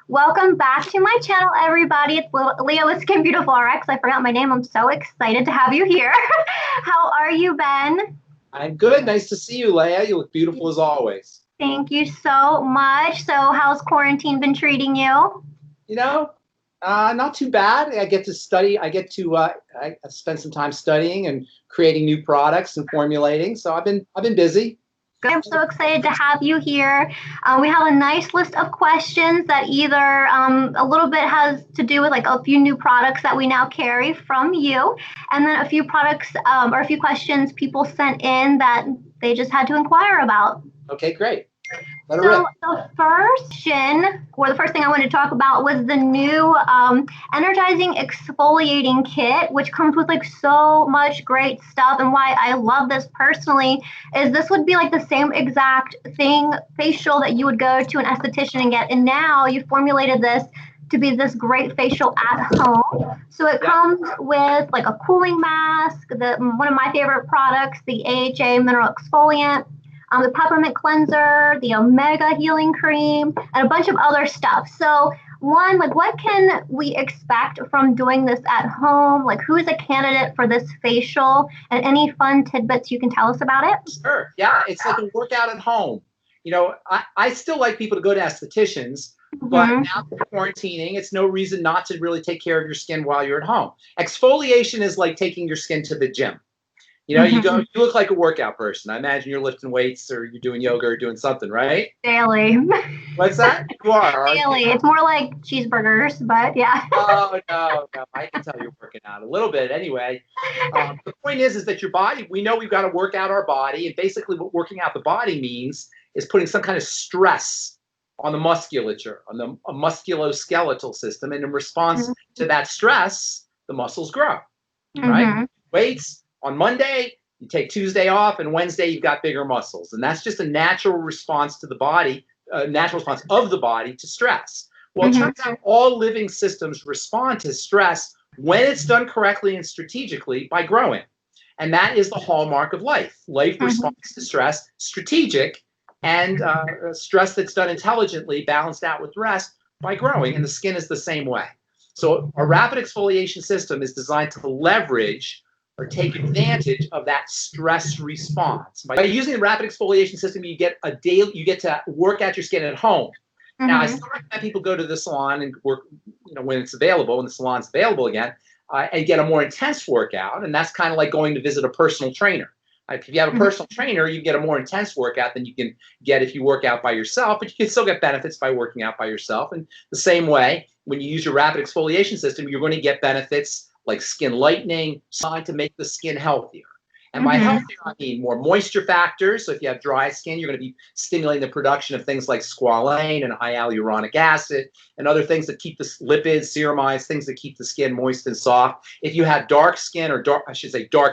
Welcome back to my channel, everybody. It's Leah with Skin Beautiful RX. I forgot my name. I'm so excited to have you here. How are you, Ben? I'm good. Nice to see you, Leah. You look beautiful as always. Thank you so much. So how's quarantine been treating you? You know, not too bad. I get to study. I spend some time studying and creating new products and formulating. So I've been busy. I'm so excited to have you here. We have a nice list of questions that either a little bit has to do with like a few new products that we now carry from you, and then a few products or a few questions people sent in that they just had to inquire about. Okay, great. So the first thing I wanted to talk about was the new Energizing Exfoliating Kit, which comes with like so much great stuff. And why I love this personally is this would be like the same exact facial that you would go to an esthetician and get. And now you formulated this to be this great facial at home. So it comes with like a cooling mask, one of my favorite products, the AHA Mineral Exfoliant, the Peppermint Cleanser, the Omega Healing Cream, and a bunch of other stuff. So one, like what can we expect from doing this at home? Like who is a candidate for this facial, and any fun tidbits you can tell us about it? Sure. Yeah, it's like a workout at home. You know, I still like people to go to estheticians, but now that you're quarantining, it's no reason not to really take care of your skin while you're at home. Exfoliation is like taking your skin to the gym. You know, you look like a workout person. I imagine you're lifting weights or you're doing yoga or doing something, right? Daily. What's that? You are. Daily. It's more like cheeseburgers, but yeah. Oh, no. I can tell you're working out a little bit anyway. The point is that your body, we know we've got to work out our body. And basically what working out the body means is putting some kind of stress on the musculature, on the musculoskeletal system. And in response to that stress, the muscles grow, right? Weights. On Monday, you take Tuesday off, and Wednesday, you've got bigger muscles. And that's just a natural response to the body, natural response of the body to stress. Well, it turns out all living systems respond to stress when it's done correctly and strategically by growing. And that is the hallmark of life. Life responds to stress, strategic, and stress that's done intelligently, balanced out with rest by growing. And the skin is the same way. So a rapid exfoliation system is designed to leverage or take advantage of that stress response. By using the rapid exfoliation system, you get to work out your skin at home. Now, I still recommend people go to the salon and work, when it's available, when the salon's available again, and get a more intense workout. And that's kind of like going to visit a personal trainer. If you have a personal trainer, you get a more intense workout than you can get if you work out by yourself, but you can still get benefits by working out by yourself. And the same way, when you use your rapid exfoliation system, you're going to get benefits like skin lightening, designed to make the skin healthier. And by healthier, I mean more moisture factors. So if you have dry skin, you're going to be stimulating the production of things like squalane and hyaluronic acid and other things that keep the lipids, ceramides, things that keep the skin moist and soft. If you have dark skin or dark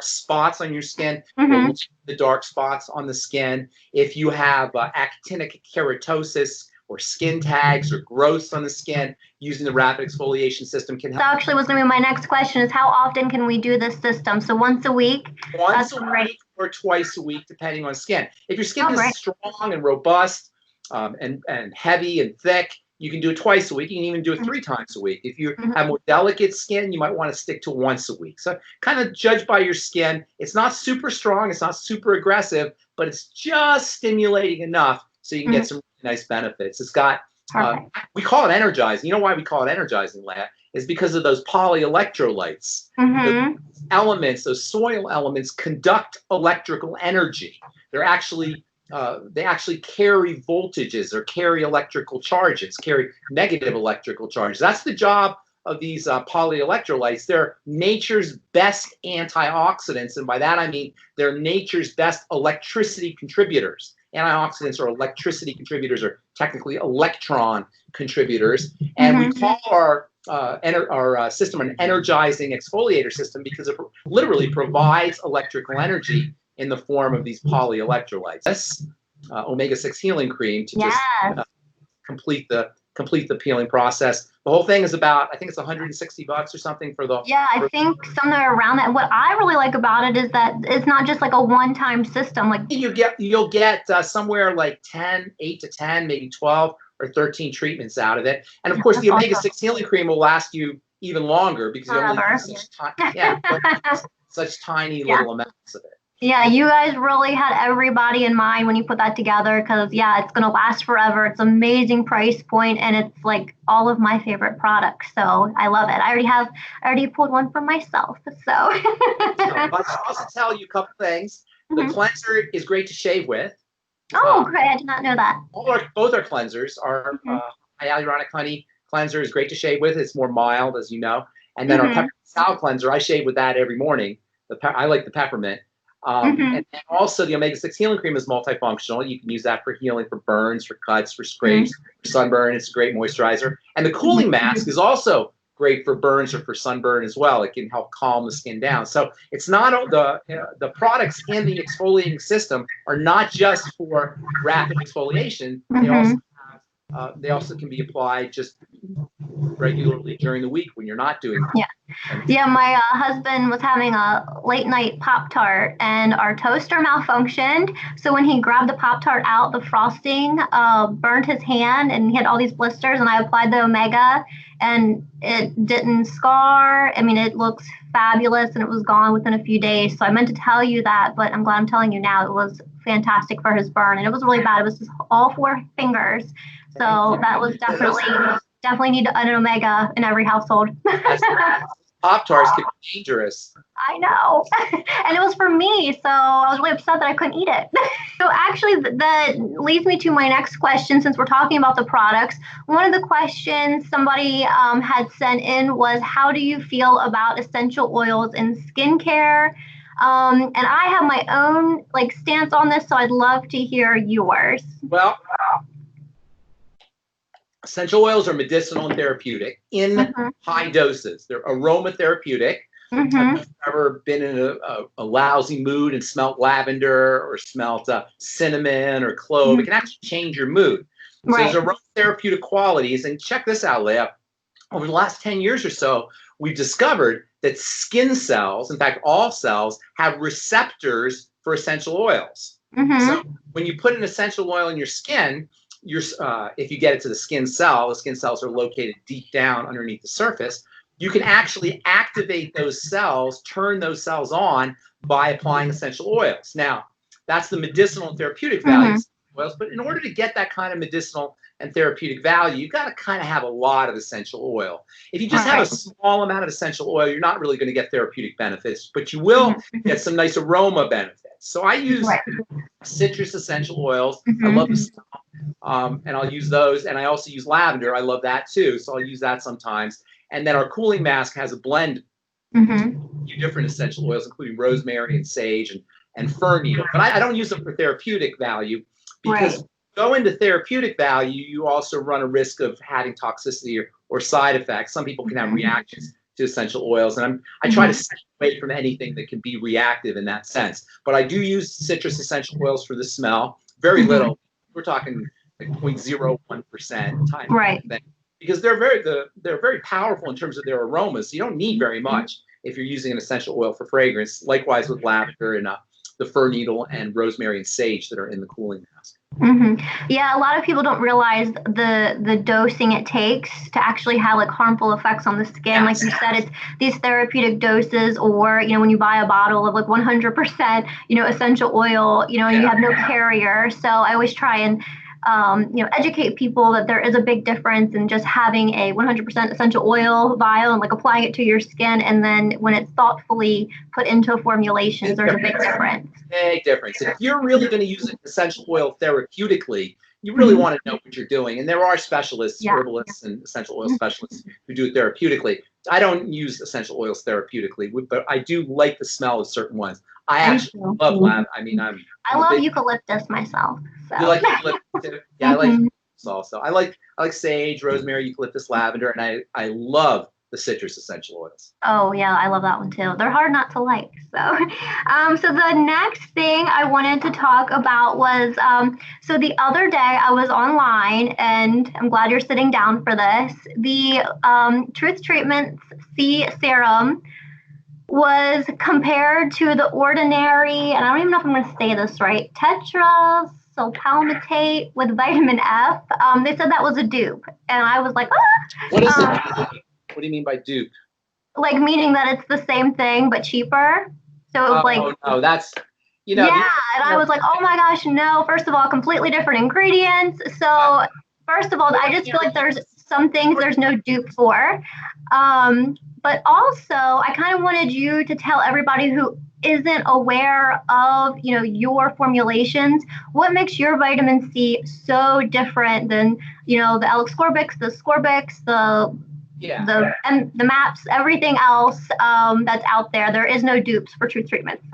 spots on your skin, the dark spots on the skin. If you have actinic keratosis, or skin tags or growths on the skin, using the rapid exfoliation system can help. That actually was going to be my next question, is how often can we do this system? So once a week? Once a week or twice a week, depending on skin. If your skin is strong and robust and heavy and thick, you can do it twice a week. You can even do it 3 times a week. If you have more delicate skin, you might want to stick to once a week. So kind of judge by your skin. It's not super strong. It's not super aggressive, but it's just stimulating enough so you can get some nice benefits. It's got, we call it energizing. You know why we call it energizing, Leah? Is because of those polyelectrolytes. Those elements, those soil elements conduct electrical energy. They're actually, they actually carry voltages or carry electrical charges, carry negative electrical charges. That's the job of these polyelectrolytes. They're nature's best antioxidants. And by that, I mean, they're nature's best electricity contributors. Antioxidants or electricity contributors are technically electron contributors. And we call our system an energizing exfoliator system because it literally provides electrical energy in the form of these polyelectrolytes. This omega-6 healing cream to just complete the peeling process. The whole thing is about, I think it's $160 or something for the. Yeah, I think somewhere around that. What I really like about it is that it's not just like a one-time system. Like you'll get somewhere like 8 to 10, maybe 12, or 13 treatments out of it. And of course, the omega-6 healing cream will last you even longer because you only use such tiny little amounts of it. Yeah, you guys really had everybody in mind when you put that together because, yeah, it's going to last forever. It's an amazing price point, and it's like all of my favorite products. So I love it. I already pulled one for myself. So I'll also tell you a couple things. The cleanser is great to shave with. Oh, great. I did not know that. Both our cleansers. Our Hyaluronic Honey cleanser is great to shave with. It's more mild, as you know. And then our Peppermint Salve cleanser, I shave with that every morning. I like the Peppermint. And also the omega-6 healing cream is multifunctional. You can use that for healing, for burns, for cuts, for scrapes, for sunburn. It's a great moisturizer. And the cooling mask is also great for burns or for sunburn as well. It can help calm the skin down. So it's not the products in the exfoliating system are not just for rapid exfoliation. They also can be applied just regularly during the week when you're not doing that. Yeah, my husband was having a late night Pop-Tart and our toaster malfunctioned. So when he grabbed the Pop-Tart out, the frosting burned his hand and he had all these blisters, and I applied the Omega and it didn't scar. I mean, it looks fabulous and it was gone within a few days. So I meant to tell you that, but I'm glad I'm telling you now. It was fantastic for his burn, and it was really bad. It was just all 4 fingers. So that was definitely need an Omega in every household. Pop-Tarts can be dangerous. I know. And it was for me, so I was really upset that I couldn't eat it. So actually, that leads me to my next question, since we're talking about the products. One of the questions somebody had sent in was, how do you feel about essential oils in skincare? And I have my own stance on this, so I'd love to hear yours. Well, essential oils are medicinal and therapeutic in high doses. They're aromatherapeutic. If you've ever been in a lousy mood and smelt lavender or smelt cinnamon or clove, it can actually change your mood. So there's aromatherapeutic qualities. And check this out, Leah. Over the last 10 years or so, we've discovered that skin cells, in fact, all cells, have receptors for essential oils. So when you put an essential oil in your skin, if you get it to the skin cells are located deep down underneath the surface. You can actually activate those cells, turn those cells on by applying essential oils. Now, that's the medicinal and therapeutic value of oils, but in order to get that kind of medicinal and therapeutic value, you've got to kind of have a lot of essential oil. If you just have a small amount of essential oil, you're not really going to get therapeutic benefits, but you will get some nice aroma benefits. So I use citrus essential oils. I love the smell, and I'll use those. And I also use lavender. I love that too, so I'll use that sometimes. And then our cooling mask has a blend of a few different essential oils, including rosemary and sage and fir needle. But I don't use them for therapeutic value because go into therapeutic value, you also run a risk of having toxicity or side effects. Some people can have reactions to essential oils, and I try to stay away from anything that can be reactive in that sense. But I do use citrus essential oils for the smell. Very little. We're talking like 0.01% time. Because they're very powerful in terms of their aromas. So you don't need very much if you're using an essential oil for fragrance. Likewise with lavender and the fir needle and rosemary and sage that are in the cooling mask. Yeah, a lot of people don't realize the dosing it takes to actually have harmful effects on the skin. Like you said, it's these therapeutic doses, or when you buy a bottle of 100% essential oil, and you have no carrier. So I always try and educate people that there is a big difference in just having a 100% essential oil vial and applying it to your skin, and then when it's thoughtfully put into formulations, there's a big difference. Big difference. If you're really going to use an essential oil therapeutically, you really want to know what you're doing. And there are specialists, herbalists and essential oil specialists who do it therapeutically. I don't use essential oils therapeutically, but I do like the smell of certain ones. I actually love lavender. I love eucalyptus myself. So. You like eucalyptus too? Yeah, I like eucalyptus also. I like sage, rosemary, eucalyptus, lavender, and I love the citrus essential oils. Oh yeah, I love that one too. They're hard not to like. So, so the next thing I wanted to talk about was, so the other day I was online, and I'm glad you're sitting down for this. The Truth Treatments C Serum was compared to the ordinary, and I don't even know if I'm going to say this right, So palmitate with vitamin F. They said that was a dupe, and I was like, ah. What is it? What do you mean by dupe? Like meaning that it's the same thing but cheaper. So it was like, no, that's yeah, and I was like, oh my gosh, no. First of all, completely different ingredients. So first of all, I just feel like there's some things there's no dupe for. But also, I kind of wanted you to tell everybody who isn't aware of, your formulations, what makes your vitamin C so different than, the L-ascorbics, the ascorbics, and the maps, everything else that's out there. There is no dupes for Truth Treatments.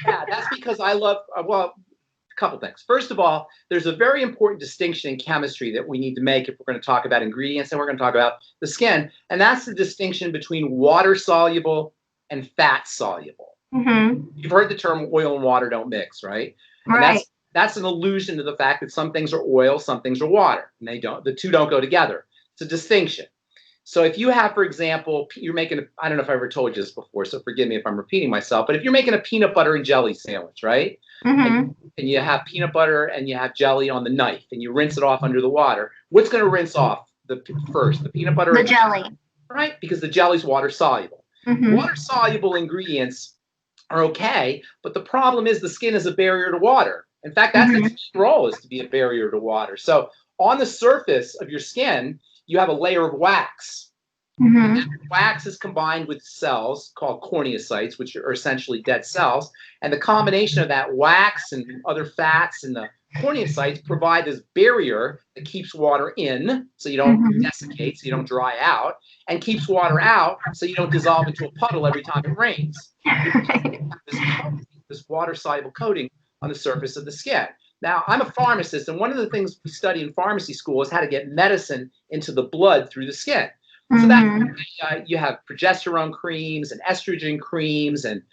Yeah, that's because I love, a couple things. First of all, there's a very important distinction in chemistry that we need to make if we're going to talk about ingredients and we're going to talk about the skin. And that's the distinction between water soluble and fat soluble. Mm-hmm. You've heard the term oil and water don't mix, right? Right. And that's an allusion to the fact that some things are oil, some things are water, and the two don't go together. It's a distinction. So if you have, for example, you're making, I don't know if I ever told you this before, so forgive me if I'm repeating myself, but if you're making a peanut butter and jelly sandwich, right? Mm-hmm. And you have peanut butter and you have jelly on the knife and you rinse it off under the water, what's going to rinse off first? The peanut butter? The jelly. Right? Because the jelly's water soluble. Mm-hmm. Water soluble ingredients are okay, but the problem is the skin is a barrier to water. In fact, that's its role, is to be a barrier to water. So on the surface of your skin, you have a layer of wax. Mm-hmm. And wax is combined with cells called corneocytes, which are essentially dead cells. And the combination of that wax and other fats and the corneocytes provide this barrier that keeps water in so you don't desiccate, so you don't dry out, and keeps water out so you don't dissolve into a puddle every time it rains. This water-soluble coating on the surface of the skin. Now, I'm a pharmacist, and one of the things we study in pharmacy school is how to get medicine into the blood through the skin. So that you have progesterone creams and estrogen creams, and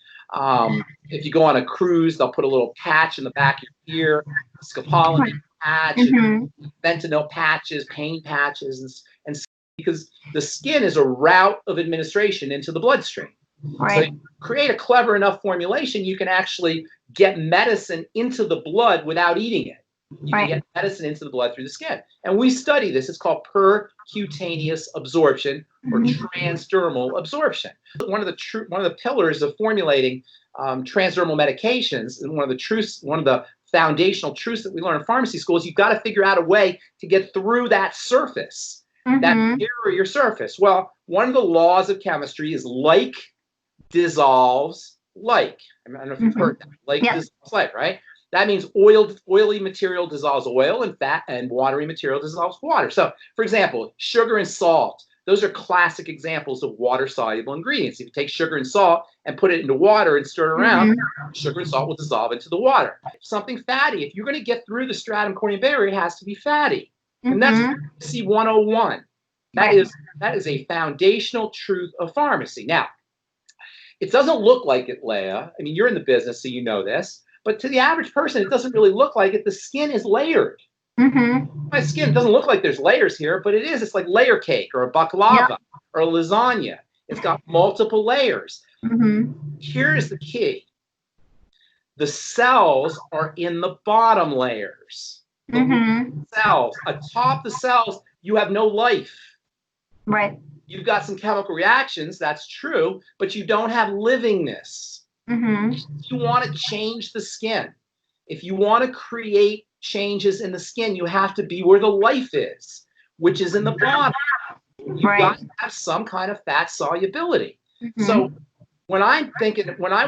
if you go on a cruise, they'll put a little patch in the back of your ear, a scopolamine patch, and fentanyl patches, pain patches, and because the skin is a route of administration into the bloodstream. Right. So you create a clever enough formulation, you can actually get medicine into the blood without eating it. You can get medicine into the blood through the skin. And we study this. It's called percutaneous absorption or transdermal absorption. One of the pillars of formulating transdermal medications, and one of the foundational truths that we learn in pharmacy school is you've got to figure out a way to get through that surface, that barrier surface. Well, one of the laws of chemistry is like dissolves like. I don't know if you've heard that. Like dissolves like, right? That means oily material dissolves oil, and fat and watery material dissolves water. So, for example, sugar and salt, those are classic examples of water-soluble ingredients. If you take sugar and salt and put it into water and stir it around, sugar and salt will dissolve into the water. Something fatty, if you're going to get through the stratum corneal barrier, it has to be fatty. And that's C101. That is a foundational truth of pharmacy. Now, it doesn't look like it, Leah. I mean, you're in the business, so you know this. But to the average person, it doesn't really look like it. The skin is layered. My skin doesn't look like there's layers here, but it is. It's like layer cake or a baklava or a lasagna. It's got multiple layers. Here's the key. The cells are in the bottom layers. The cells. Atop the cells, you have no life. Right. You've got some chemical reactions, that's true, but you don't have livingness. If you want to change the skin, if you want to create changes in the skin, you have to be where the life is, which is in the bottom. You've got to have some kind of fat solubility. So when I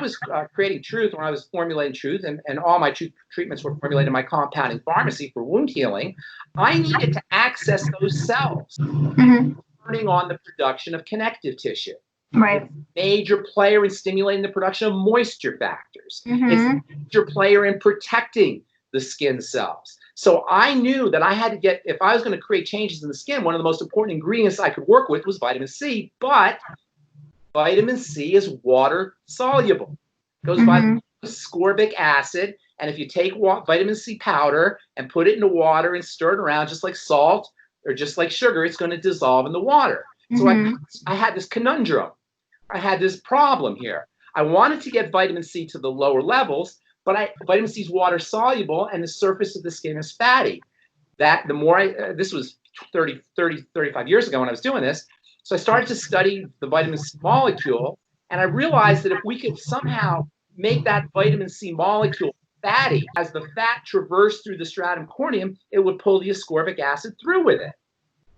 was creating Truth, when I was formulating Truth, and all my treatments were formulated in my compounding pharmacy for wound healing, I needed to access those cells, turning on the production of connective tissue. Right. It's a major player in stimulating the production of moisture factors. It's a major player in protecting the skin cells. So I knew that I had to get, if I was going to create changes in the skin, one of the most important ingredients I could work with was vitamin C, but vitamin C is water soluble. It goes by ascorbic acid, and if you take vitamin C powder and put it into water and stir it around just like salt or just like sugar, it's going to dissolve in the water. So I had this conundrum. I had this problem here. I wanted to get vitamin C to the lower levels, but vitamin C is water soluble, and the surface of the skin is fatty. That the more this was 35 years ago when I was doing this. So I started to study the vitamin C molecule, and I realized that if we could somehow make that vitamin C molecule fatty, as the fat traversed through the stratum corneum, it would pull the ascorbic acid through with it.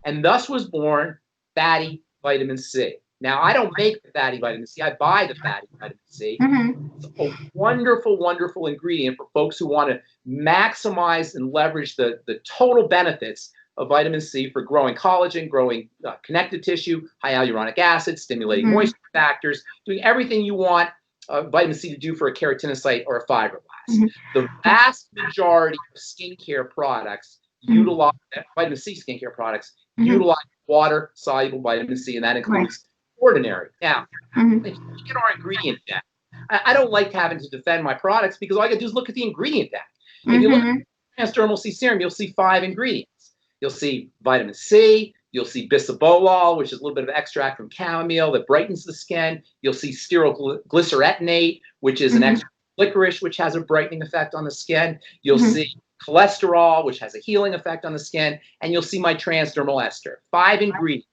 And thus was born fatty vitamin C. Now, I don't make the fatty vitamin C. I buy the fatty vitamin C. It's a wonderful, wonderful ingredient for folks who want to maximize and leverage the total benefits of vitamin C for growing collagen, growing connective tissue, hyaluronic acid, stimulating moisture factors, doing everything you want vitamin C to do for a keratinocyte or a fibroblast. The vast majority of skincare products utilize vitamin C skincare products utilize water-soluble vitamin C, and that includes ordinary. Now, if you look at our ingredient deck, I don't like having to defend my products because all I got to do is look at the ingredient deck. If you look at transdermal C serum, you'll see 5 ingredients. You'll see vitamin C. You'll see bisabolol, which is a little bit of extract from chamomile that brightens the skin. You'll see styroglyceretinate, which is an extract from licorice, which has a brightening effect on the skin. You'll see cholesterol, which has a healing effect on the skin. And you'll see my transdermal ester. 5 ingredients.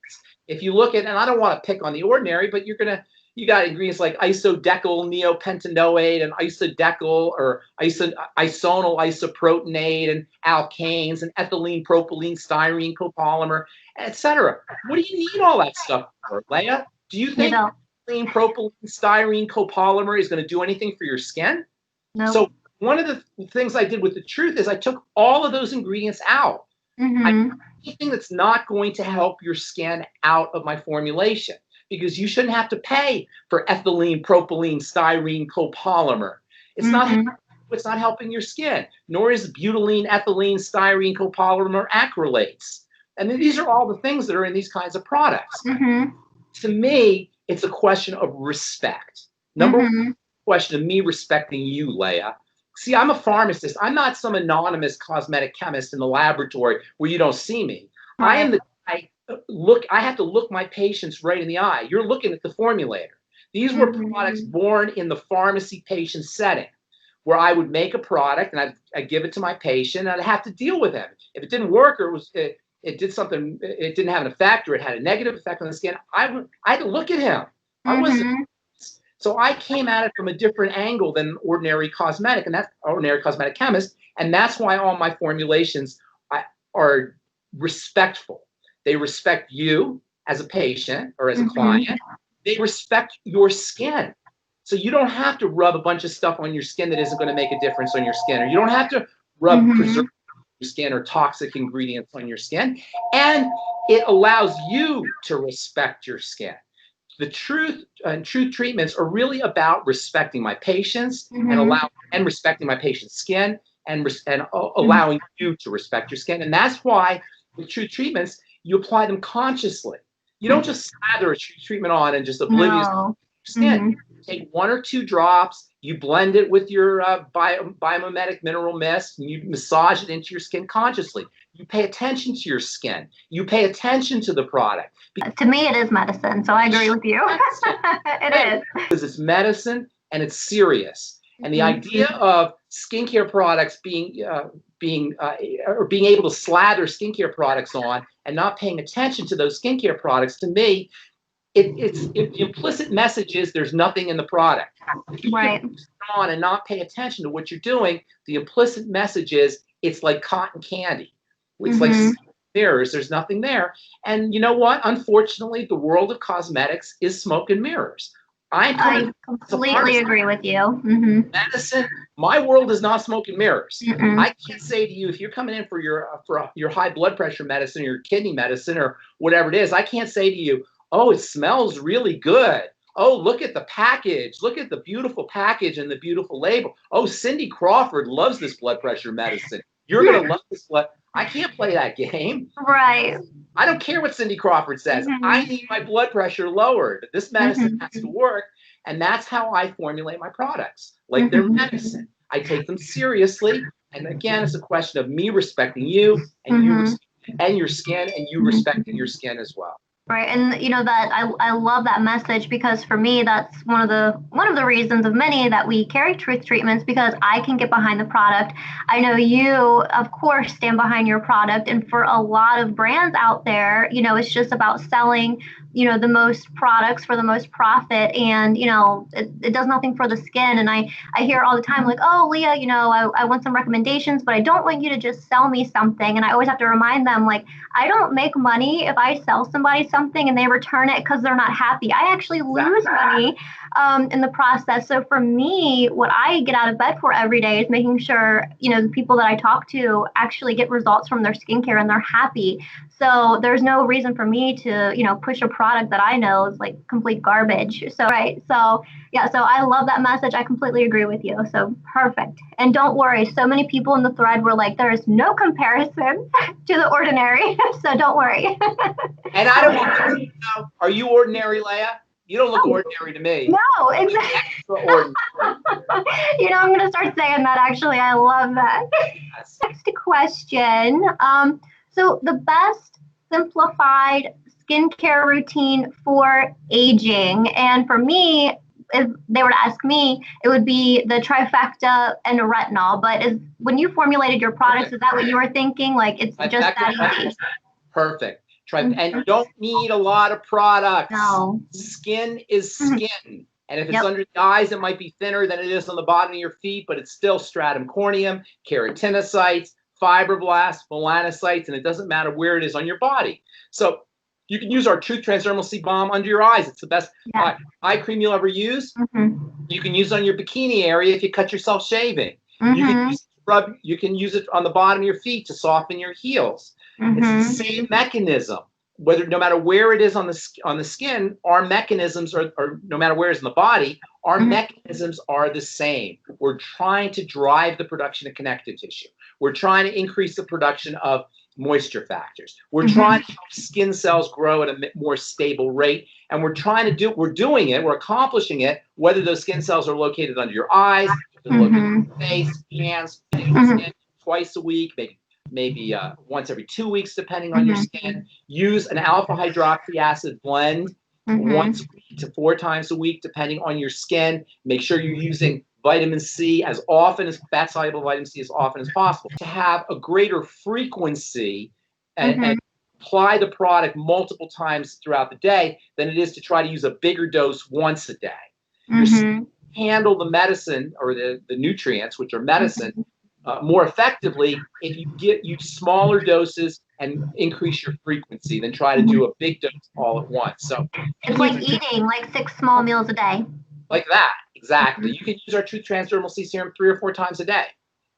If you look at, and I don't want to pick on the ordinary, but you got ingredients like isodecyl neopentanoate and isodecyl or isonyl isoproteinate and alkanes and ethylene propylene styrene copolymer, etc. What do you need all that stuff for, Leah? Do you think ethylene propylene styrene copolymer is going to do anything for your skin? No. So one of the things I did with the truth is I took all of those ingredients out. Anything that's not going to help your skin out of my formulation, because you shouldn't have to pay for ethylene propylene styrene copolymer. It's not helping your skin, nor is butylene ethylene styrene copolymer acrylates. And these are all the things that are in these kinds of products. To me, it's a question of respect. Number one, question of me respecting you, Leah. See, I'm a pharmacist. I'm not some anonymous cosmetic chemist in the laboratory where you don't see me. I am the guy. I have to look my patients right in the eye. You're looking at the formulator. These were products born in the pharmacy patient setting, where I would make a product and I'd give it to my patient and I'd have to deal with him. If it didn't work or it did something, it didn't have an effect or it had a negative effect on the skin, I had to look at him. So I came at it from a different angle than ordinary cosmetic, and that's ordinary cosmetic chemist, and that's why all my formulations are respectful. They respect you as a patient or as a client. They respect your skin. So you don't have to rub a bunch of stuff on your skin that isn't going to make a difference on your skin, or you don't have to rub preservatives on your skin or toxic ingredients on your skin. And it allows you to respect your skin. The truth and truth treatments are really about respecting my patients and respecting my patient's skin and allowing you to respect your skin. And that's why with truth treatments, you apply them consciously. You don't just slather a treatment on and just oblivious to your skin. You take 1 or 2 drops, you blend it with your Biomimetic mineral mist, and you massage it into your skin consciously. You pay attention to your skin. You pay attention to the product. To me, it is medicine, so I agree with you. It is. Because it's medicine and it's serious. And the idea of skincare products being able to slather skincare products on and not paying attention to those skincare products, to me, the implicit message is there's nothing in the product. If you put it on and not pay attention to what you're doing, the implicit message is it's like cotton candy. It's like mirrors. There's nothing there. And you know what? Unfortunately, the world of cosmetics is smoke and mirrors. I completely agree with you. Medicine, my world is not smoke and mirrors. I can't say to you, if you're coming in for your high blood pressure medicine, or your kidney medicine, or whatever it is, I can't say to you, oh, it smells really good. Oh, look at the package. Look at the beautiful package and the beautiful label. Oh, Cindy Crawford loves this blood pressure medicine. You're going to love this blood. I can't play that game. Right. I don't care what Cindy Crawford says. I need my blood pressure lowered. This medicine has to work. And that's how I formulate my products. Like they're medicine. I take them seriously. And again, it's a question of me respecting you and you and your skin, and you respecting your skin as well. Right. And you know that I love that message, because for me that's one of the reasons of many that we carry Truth Treatments, because I can get behind the product. I know you, of course, stand behind your product, and for a lot of brands out there, you know, it's just about selling, you know, the most products for the most profit, and you know, it does nothing for the skin. And I hear all the time like, oh Leah, you know, I want some recommendations, but I don't want you to just sell me something. And I always have to remind them, like, I don't make money if I sell somebody something and they return it because they're not happy. I actually lose money in the process. So for me, what I get out of bed for every day is making sure, you know, the people that I talk to actually get results from their skincare and they're happy. So there's no reason for me to, you know, push a product that I know is like complete garbage. So, right. So, yeah. So I love that message. I completely agree with you. So perfect. And don't worry. So many people in the thread were like, there is no comparison to the ordinary. So don't worry. And I don't want you to know, are you ordinary, Leah? You don't look ordinary to me. No, exactly. Extraordinary. You know, I'm going to start saying that, actually. I love that. Yes. Next question. So the best simplified skincare routine for aging. And for me, if they were to ask me, it would be the Trifecta and the Retinol. But when you formulated your products, is that what you were thinking? Like, it's just that easy? Perfect. And you don't need a lot of products. No. Skin is skin. And if it's under the eyes, it might be thinner than it is on the bottom of your feet, but it's still stratum corneum, keratinocytes, fibroblasts, melanocytes, and it doesn't matter where it is on your body. So you can use our Truth Transdermal C Balm under your eyes. It's the best eye cream you'll ever use. You can use it on your bikini area if you cut yourself shaving. You can use it on the bottom of your feet to soften your heels. It's the same mechanism. No matter where it is on the skin, our mechanisms are, no matter where it is in the body, our mechanisms are the same. We're trying to drive the production of connective tissue. We're trying to increase the production of moisture factors. We're trying to help skin cells grow at a more stable rate. And we're doing it, we're accomplishing it, whether those skin cells are located under your eyes, they're located in your face, hands, skin, twice a week, maybe once every 2 weeks, depending on your skin. Use an alpha hydroxy acid blend once a week to 4 times a week, depending on your skin. Make sure you're using vitamin C as often as fat-soluble vitamin C as often as possible to have a greater frequency and apply the product multiple times throughout the day than it is to try to use a bigger dose once a day. You handle the medicine or the nutrients, which are medicine, more effectively if you use smaller doses and increase your frequency than try to do a big dose all at once. So it's like eating like 6 small meals a day. Like that, exactly. You can use our Truth Transdermal C Serum 3 or 4 times a day.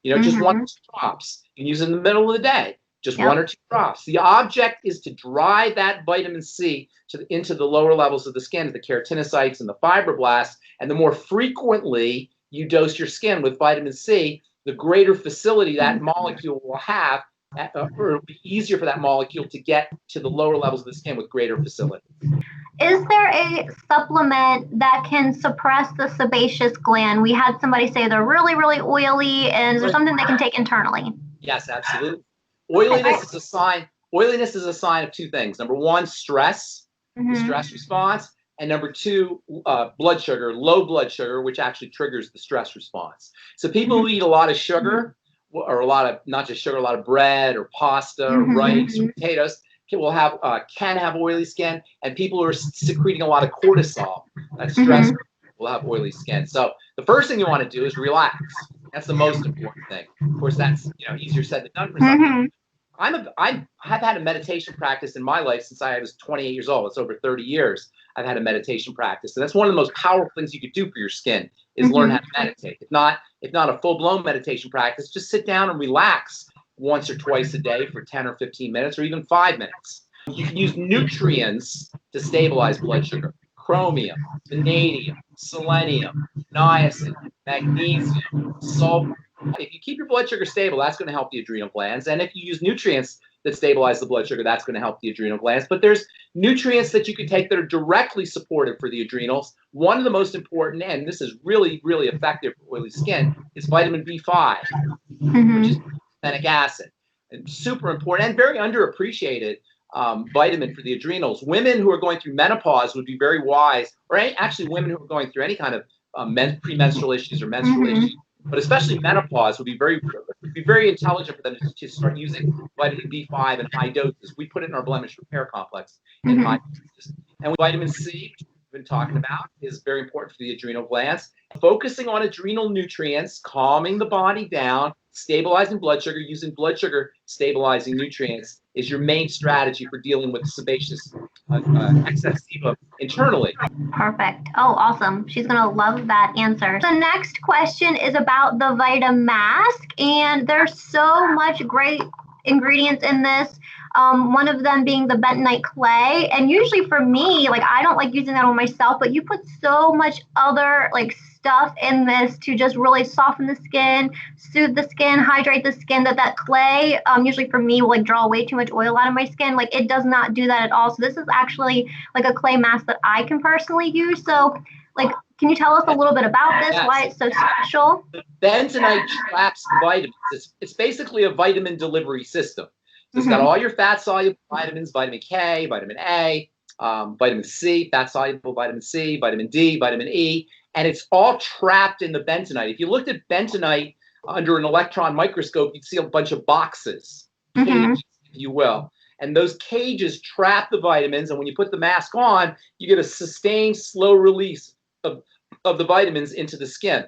You know, just 1 or 2 drops. You can use it in the middle of the day, just 1 or 2 drops. The object is to drive that vitamin C into the lower levels of the skin, the keratinocytes and the fibroblasts. And the more frequently you dose your skin with vitamin C, the greater facility that molecule will have, or it'll be easier for that molecule to get to the lower levels of the skin with greater facility. Is there a supplement that can suppress the sebaceous gland? We had somebody say they're really, really oily, and is there something they can take internally? Yes, absolutely. Oiliness is a sign. Oiliness is a sign of 2 things. Number 1, stress, the stress response. And number 2, blood sugar, low blood sugar, which actually triggers the stress response. So people who eat a lot of sugar, or a lot of, not just sugar, a lot of bread or pasta or rice or potatoes, can have oily skin. And people who are secreting a lot of cortisol, that's stress, will have oily skin. So the first thing you want to do is relax. That's the most important thing. Of course, that's easier said than done for some people. I have had a meditation practice in my life since I was 28 years old. It's over 30 years I've had a meditation practice. And that's one of the most powerful things you could do for your skin is learn how to meditate. If not a full-blown meditation practice, just sit down and relax once or twice a day for 10 or 15 minutes or even 5 minutes. You can use nutrients to stabilize blood sugar. Chromium, vanadium, selenium, niacin, magnesium, sulfur. If you keep your blood sugar stable, that's going to help the adrenal glands. And if you use nutrients that stabilize the blood sugar, that's going to help the adrenal glands. But there's nutrients that you can take that are directly supportive for the adrenals. One of the most important, and this is really, really effective for oily skin, is vitamin B5, which is pantothenic acid. And super important and very underappreciated. vitamin for the adrenals. Women who are going through menopause would be very wise, or actually women who are going through any kind of premenstrual issues or menstrual issues, but especially menopause would be very intelligent for them to start using vitamin B5 in high doses. We put it in our blemish repair complex in high doses. And vitamin C, which we've been talking about, is very important for the adrenal glands. Focusing on adrenal nutrients, calming the body down, stabilizing blood sugar, using blood sugar stabilizing nutrients is your main strategy for dealing with sebaceous excess sebum internally. Perfect. Oh, awesome. She's going to love that answer. The next question is about the Vita-Mask, and there's so much great ingredients in this. One of them being the bentonite clay. And usually for me, like, I don't like using that on myself, but you put so much other like stuff in this to just really soften the skin, soothe the skin, hydrate the skin, that clay usually for me will like draw way too much oil out of my skin. Like, it does not do that at all. So this is actually like a clay mask that I can personally use. So like, can you tell us a little bit about this, why it's so special? The bentonite traps vitamins. It's basically a vitamin delivery system. So it's got all your fat-soluble vitamins, vitamin K, vitamin A, vitamin C, fat-soluble vitamin C, vitamin D, vitamin E, and it's all trapped in the bentonite. If you looked at bentonite under an electron microscope, you'd see a bunch of boxes, cages, if you will. And those cages trap the vitamins, and when you put the mask on, you get a sustained, slow release of the vitamins into the skin.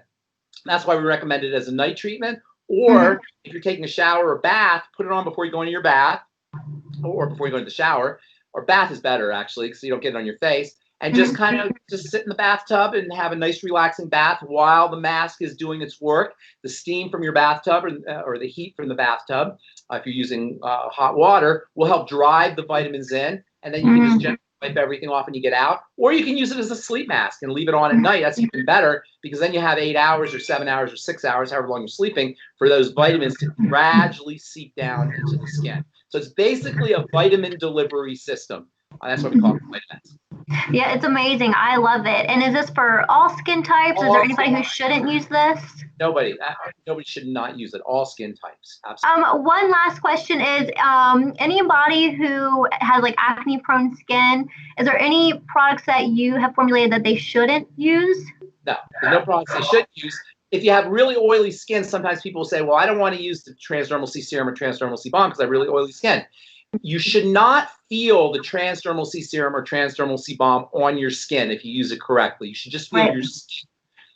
That's why we recommend it as a night treatment. Or if you're taking a shower or bath, put it on before you go into your bath, or before you go into the shower. Or bath is better, actually, because you don't get it on your face. And just kind of just sit in the bathtub and have a nice relaxing bath while the mask is doing its work. The steam from your bathtub or the heat from the bathtub, if you're using hot water, will help drive the vitamins in. And then you can just gently wipe everything off when you get out. Or you can use it as a sleep mask and leave it on at night. That's even better, because then you have 8 hours or 7 hours or 6 hours, however long you're sleeping, for those vitamins to gradually seep down into the skin. So it's basically a vitamin delivery system. That's what we call it, vitamins. Yeah, it's amazing. I love it. And is this for all skin types? Is there anybody who shouldn't use this? Nobody should not use it. All skin types. Absolutely. One last question is, anybody who has like acne prone skin, is there any products that you have formulated that they shouldn't use? No, there's no products they should use. If you have really oily skin, sometimes people will say, well, I don't want to use the transdermal C serum or transdermal C balm because I have really oily skin. You should not feel the transdermal C serum or transdermal C balm on your skin if you use it correctly. You should just feel your skin.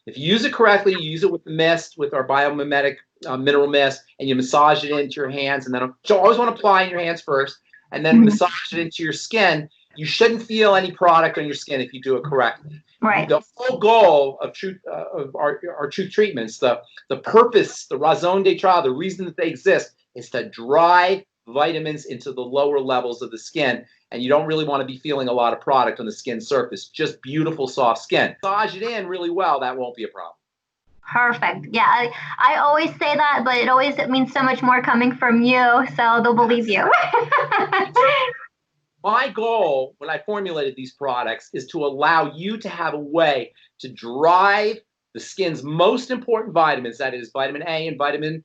If you use it correctly, you use it with the mist, with our Biomimetic mineral mist, and you massage it into your hands. And then you always want to apply in your hands first, and then massage it into your skin. You shouldn't feel any product on your skin if you do it correctly. Right. The whole goal of our truth treatments, the purpose, the raison d'etre, the reason that they exist, is to drive vitamins into the lower levels of the skin, and you don't really want to be feeling a lot of product on the skin surface, just beautiful soft skin. Massage it in really well, that won't be a problem. Perfect. Yeah, I always say that, but it means so much more coming from you, so they'll believe you. My goal when I formulated these products is to allow you to have a way to drive the skin's most important vitamins, that is vitamin A and vitamin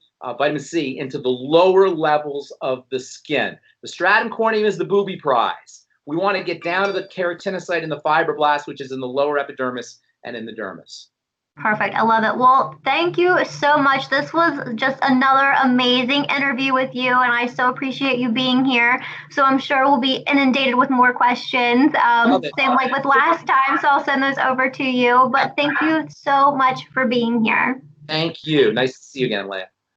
C, into the lower levels of the skin. The stratum corneum is the booby prize. We want to get down to the keratinocyte and the fibroblast, which is in the lower epidermis and in the dermis. Perfect. I love it. Well, thank you so much. This was just another amazing interview with you, and I so appreciate you being here. So I'm sure we'll be inundated with more questions, same like with last time, so I'll send those over to you. But thank you so much for being here. Thank you. Nice to see you again, Leah.